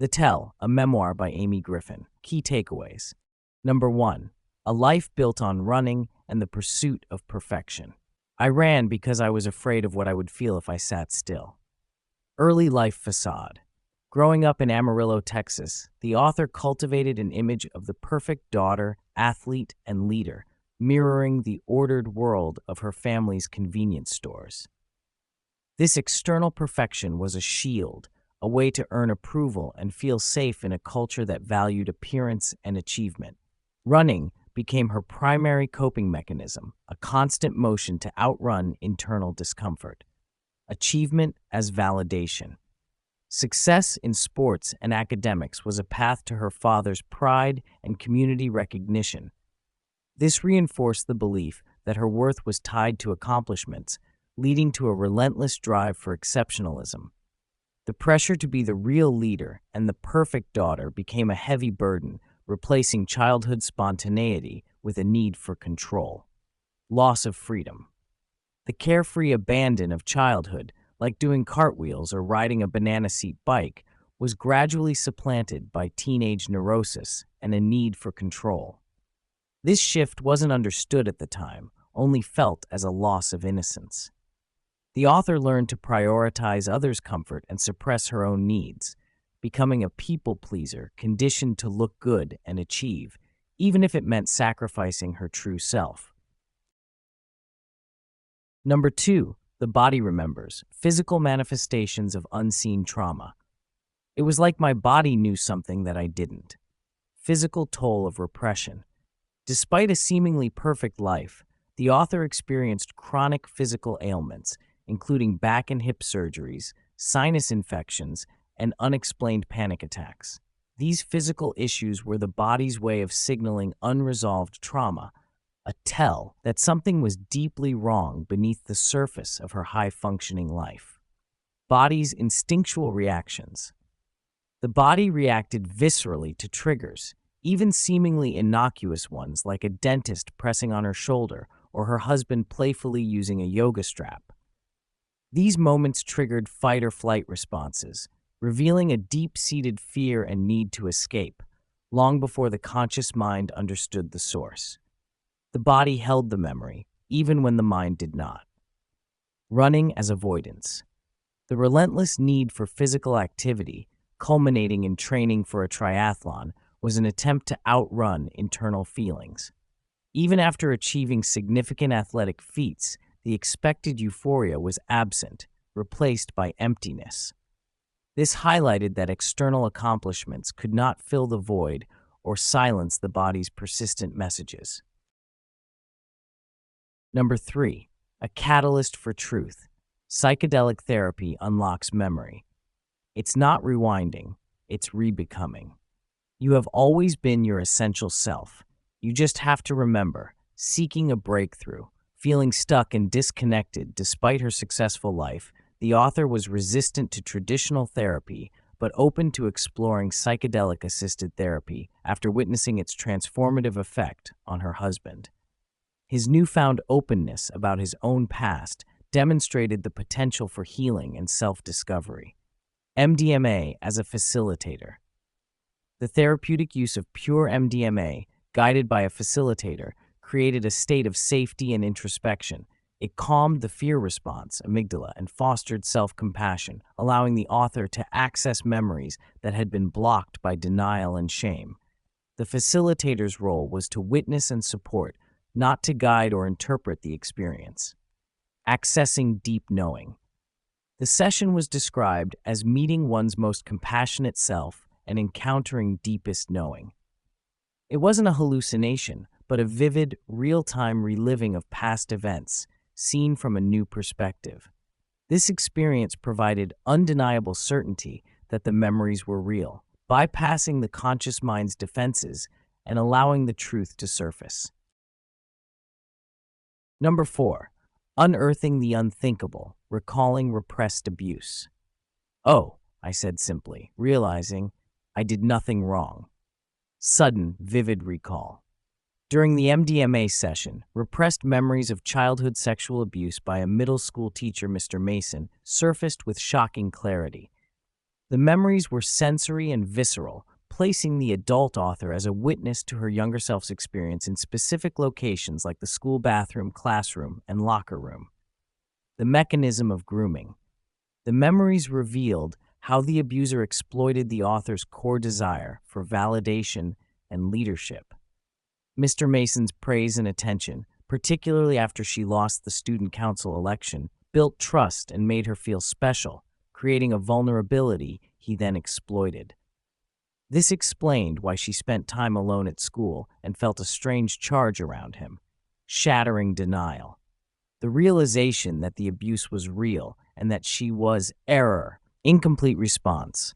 The Tell, a memoir by Amy Griffin. Key takeaways. Number 1. A life built on running and the pursuit of perfection. I ran because I was afraid of what I would feel if I sat still. Early life facade. Growing up in Amarillo, Texas, the author cultivated an image of the perfect daughter, athlete, and leader, mirroring the ordered world of her family's convenience stores. This external perfection was a shield, a way to earn approval and feel safe in a culture that valued appearance and achievement. Running became her primary coping mechanism, a constant motion to outrun internal discomfort. Achievement as validation. Success in sports and academics was a path to her father's pride and community recognition. This reinforced the belief that her worth was tied to accomplishments, leading to a relentless drive for exceptionalism. The pressure to be the real leader and the perfect daughter became a heavy burden, replacing childhood spontaneity with a need for control. Loss of freedom. The carefree abandon of childhood, like doing cartwheels or riding a banana seat bike, was gradually supplanted by teenage neurosis and a need for control. This shift wasn't understood at the time, only felt as a loss of innocence. The author learned to prioritize others' comfort and suppress her own needs, becoming a people pleaser conditioned to look good and achieve, even if it meant sacrificing her true self. Number 2. The body remembers, physical manifestations of unseen trauma. It was like my body knew something that I didn't. Physical toll of repression. Despite a seemingly perfect life, the author experienced chronic physical ailments, including back and hip surgeries, sinus infections, and unexplained panic attacks. These physical issues were the body's way of signaling unresolved trauma, a tell that something was deeply wrong beneath the surface of her high-functioning life. Body's instinctual reactions. The body reacted viscerally to triggers, even seemingly innocuous ones like a dentist pressing on her shoulder or her husband playfully using a yoga strap. These moments triggered fight-or-flight responses, revealing a deep-seated fear and need to escape, long before the conscious mind understood the source. The body held the memory, even when the mind did not. Running as avoidance. The relentless need for physical activity, culminating in training for a triathlon, was an attempt to outrun internal feelings. Even after achieving significant athletic feats, the expected euphoria was absent, replaced by emptiness. This highlighted that external accomplishments could not fill the void or silence the body's persistent messages. Number 3. A catalyst for truth. Psychedelic therapy unlocks memory. It's not rewinding, it's rebecoming. You have always been your essential self. You just have to remember, seeking a breakthrough. Feeling stuck and disconnected despite her successful life, the author was resistant to traditional therapy but open to exploring psychedelic-assisted therapy after witnessing its transformative effect on her husband. His newfound openness about his own past demonstrated the potential for healing and self-discovery. MDMA as a facilitator. The therapeutic use of pure MDMA, guided by a facilitator, created a state of safety and introspection. It calmed the fear response, amygdala, and fostered self-compassion, allowing the author to access memories that had been blocked by denial and shame. The facilitator's role was to witness and support, not to guide or interpret the experience. Accessing deep knowing. The session was described as meeting one's most compassionate self and encountering deepest knowing. It wasn't a hallucination, but a vivid, real-time reliving of past events, seen from a new perspective. This experience provided undeniable certainty that the memories were real, bypassing the conscious mind's defenses and allowing the truth to surface. Number 4. Unearthing the unthinkable, recalling repressed abuse. "Oh," I said simply, realizing I did nothing wrong. Sudden, vivid recall. During the MDMA session, repressed memories of childhood sexual abuse by a middle school teacher, Mr. Mason, surfaced with shocking clarity. The memories were sensory and visceral, placing the adult author as a witness to her younger self's experience in specific locations like the school bathroom, classroom, and locker room. The mechanism of grooming. The memories revealed how the abuser exploited the author's core desire for validation and leadership. Mr. Mason's praise and attention, particularly after she lost the student council election, built trust and made her feel special, creating a vulnerability he then exploited. This explained why she spent time alone at school and felt a strange charge around him, shattering denial. The realization that the abuse was real and that she was error, incomplete response.